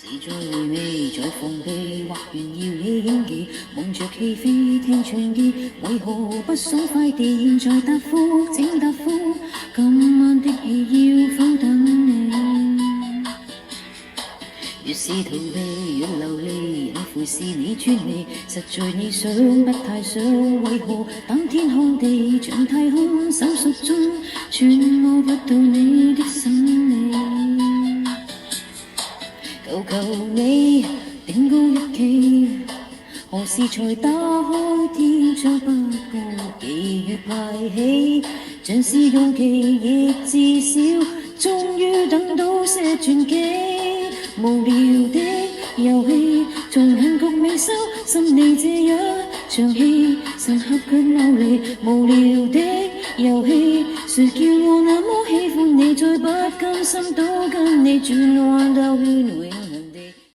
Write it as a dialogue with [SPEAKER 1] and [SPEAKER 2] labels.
[SPEAKER 1] 自在回味，在防備，或炫耀野演技，望着戲飛，聽長意，為何不爽快地現在答覆，請答覆，今晚的戲要否等你？越是逃避，越流離，似乎是你專利，實在你想不太想，為何等天看地，像太空手術中，揣摩不到你的心理。求求你頂高一企，何時才打開天窗？不過幾月排起，像試用期，亦至少終於等到些傳奇。無聊的遊戲，從眼角尾收，心理這一場戲，神合卻流離。無聊的遊戲，誰叫我那麼喜歡你，再不甘心都跟你轉彎兜圈永